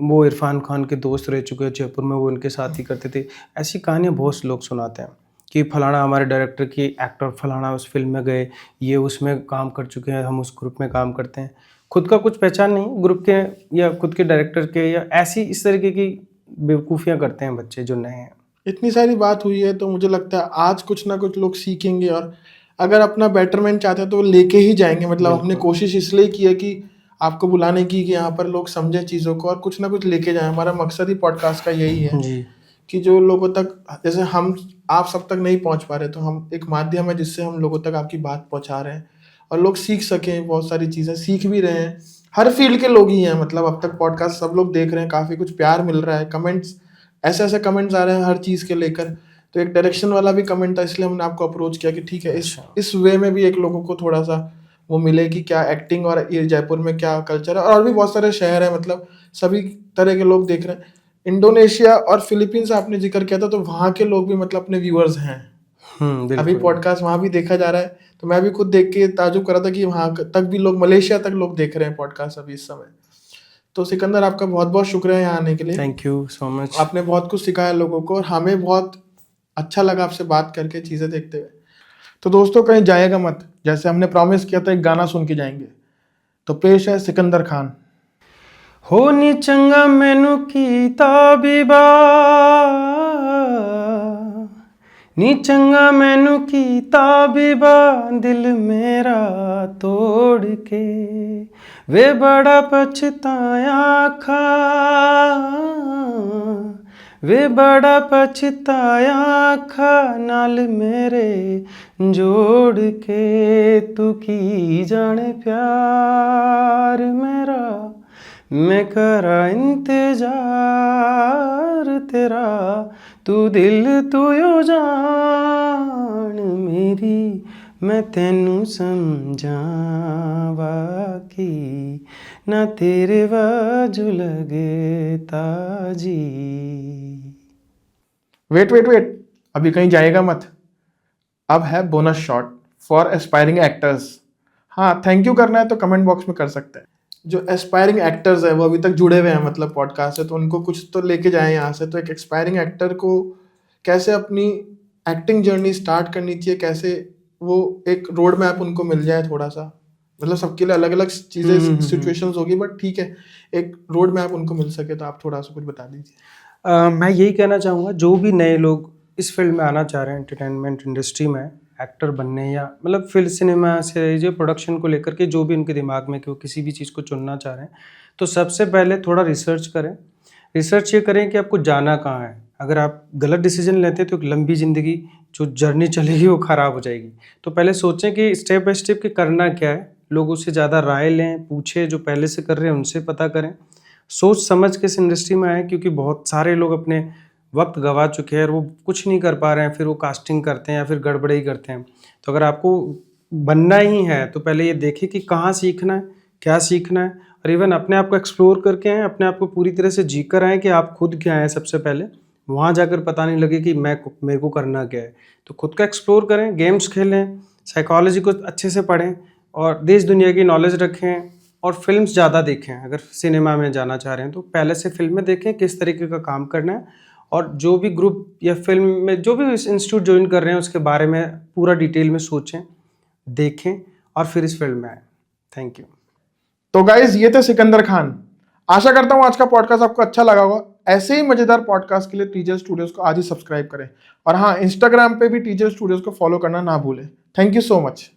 वो इरफ़ान खान के दोस्त रह चुके हैं जयपुर में, वो उनके साथ ही करते थे। ऐसी कहानियाँ बहुत से लोग सुनाते हैं कि फलाना हमारे डायरेक्टर की एक्टर फलाना उस फ़िल्म में गए, ये उसमें काम कर चुके हैं, हम उस ग्रुप में काम करते हैं। खुद का कुछ पहचान नहीं, ग्रुप के या खुद के डायरेक्टर के, या ऐसी इस तरीके की बेवकूफ़ियाँ करते हैं बच्चे जो नए हैं। इतनी सारी बात हुई है तो मुझे लगता है आज कुछ ना कुछ लोग सीखेंगे, और अगर अपना बेटरमेंट चाहते हैं तो वो लेके ही जाएंगे। मतलब हमने बिल्कुल। कोशिश इसलिए की है कि आपको बुलाने की, कि यहाँ पर लोग समझे चीज़ों को और कुछ ना कुछ लेके जाएं। हमारा मकसद ही पॉडकास्ट का यही है जी। कि जो लोगों तक, जैसे हम आप सब तक नहीं पहुंच पा रहे, तो हम एक माध्यम है जिससे हम लोगों तक आपकी बात पहुंचा रहे हैं, और लोग सीख सकें। बहुत सारी चीज़ें सीख भी रहे हैं, हर फील्ड के लोग ही हैं। मतलब अब तक पॉडकास्ट सब लोग देख रहे हैं, काफ़ी कुछ प्यार मिल रहा है, कमेंट्स ऐसे ऐसे कमेंट्स आ रहे हैं हर चीज़ के लेकर। तो एक डायरेक्शन वाला भी कमेंट था, इसलिए हमने आपको अप्रोच किया कि ठीक है, अच्छा। इस वे में भी एक लोगों को थोड़ा सा वो मिले कि क्या एक्टिंग और ये जयपुर में क्या कल्चर है। और भी बहुत सारे शहर हैं, मतलब सभी तरह के लोग देख रहे हैं। इंडोनेशिया और फिलीपींस आपने जिक्र किया था, तो वहाँ के लोग भी मतलब अपने व्यूअर्स हैं। अभी बिल्कुल। पॉडकास्ट वहाँ भी देखा जा रहा है, तो मैं भी खुद देख के ताजुब कर रहा था कि वहाँ तक भी लोग, मलेशिया तक लोग देख रहे हैं पॉडकास्ट अभी इस समय। तो सिकंदर, आपका बहुत बहुत शुक्रिया यहाँ आने के लिए। Thank you so much. आपने बहुत कुछ सिखाया लोगों को, और हमें बहुत अच्छा लगा आपसे बात करके, चीज़ें देखते हुए। तो दोस्तों, कहीं जाएगा मत, जैसे हमने प्रॉमिस किया था, एक गाना सुन के जाएंगे। तो पेश है सिकंदर खान। हो नी चंगा मैनू कीता बिबा, नी चंगा मैनू कीता बिबा, दिल मेरा तोड़ के, वे बड़ा पछताया खा, वे बड़ा पछताया खा, नाल मेरे जोड़ के, तू की जाने प्यार मेरा, मैं करा इंतजार तेरा, तू दिल तू यो जान मेरी, मैं तेनू समझावा की, ना तेरे वाजू लगता जी। वेट वेट वेट, अभी कहीं जाएगा मत। अब है bonus shot for aspiring actors. हाँ, थैंक यू करना है तो कमेंट बॉक्स में कर सकते हैं। जो एस्पायरिंग एक्टर्स है वो अभी तक जुड़े हुए हैं, मतलब पॉडकास्ट से, तो उनको कुछ तो लेके जाएं यहाँ से। तो एक एस्पायरिंग एक्टर को कैसे अपनी एक्टिंग जर्नी स्टार्ट करनी चाहिए, कैसे वो एक रोड मैप उनको मिल जाए थोड़ा सा। मतलब सबके लिए अलग अलग चीज़ें, सिचुएशंस होगी, बट ठीक है, एक रोड मैप उनको मिल सके। तो आप थोड़ा सा कुछ बता दीजिए। मैं यही कहना चाहूँगा, जो भी नए लोग इस फील्ड में आना चाह रहे हैं, एंटरटेनमेंट इंडस्ट्री में एक्टर बनने, या मतलब फिल्म सिनेमा से जो प्रोडक्शन को लेकर के जो भी उनके दिमाग में कि वो किसी भी चीज़ को चुनना चाह रहे हैं, तो सबसे पहले थोड़ा रिसर्च करें। रिसर्च ये करें कि आपको जाना कहाँ है। अगर आप गलत डिसीजन लेते हैं तो एक लंबी ज़िंदगी जो जर्नी चलेगी वो ख़राब हो जाएगी। तो पहले सोचें कि स्टेप बाय स्टेप कि करना क्या है। लोगों से ज़्यादा राय लें, पूछें, जो पहले से कर रहे हैं उनसे पता करें। सोच समझ के इस इंडस्ट्री में आए, क्योंकि बहुत सारे लोग अपने वक्त गंवा चुके हैं और वो कुछ नहीं कर पा रहे हैं, फिर वो कास्टिंग करते हैं या फिर गड़बड़े करते हैं। तो अगर आपको बनना ही है तो पहले ये देखें कि कहाँ सीखना है, क्या सीखना है, और इवन अपने आप को एक्सप्लोर करके आएँ, अपने आप को पूरी तरह से जी कर आएँ कि आप खुद क्या हैं सबसे पहले। वहाँ जाकर पता नहीं लगे कि मेरे को करना क्या है। तो खुद को एक्सप्लोर करें, गेम्स खेलें, साइकोलॉजी को अच्छे से पढ़ें और देश दुनिया की नॉलेज रखें और फ़िल्म्स ज़्यादा देखें। अगर सिनेमा में जाना चाह रहे हैं तो पहले से फ़िल्में देखें, किस तरीके का काम करना है और जो भी ग्रुप या फ़िल्म में जो भी इंस्टीट्यूट जॉइन कर रहे हैं उसके बारे में पूरा डिटेल में सोचें, देखें और फिर इस फील्ड में आएँ। Thank you. तो गाइज ये थे सिकंदर खान। आशा करता हूँ आज का पॉडकास्ट आपको अच्छा लगा होगा। ऐसे ही मजेदार पॉडकास्ट के लिए टीजेल स्टूडियोज को आज ही सब्सक्राइब करें और हाँ, इंस्टाग्राम पे भी टीजेल स्टूडियोज को फॉलो करना ना भूलें। Thank you so much.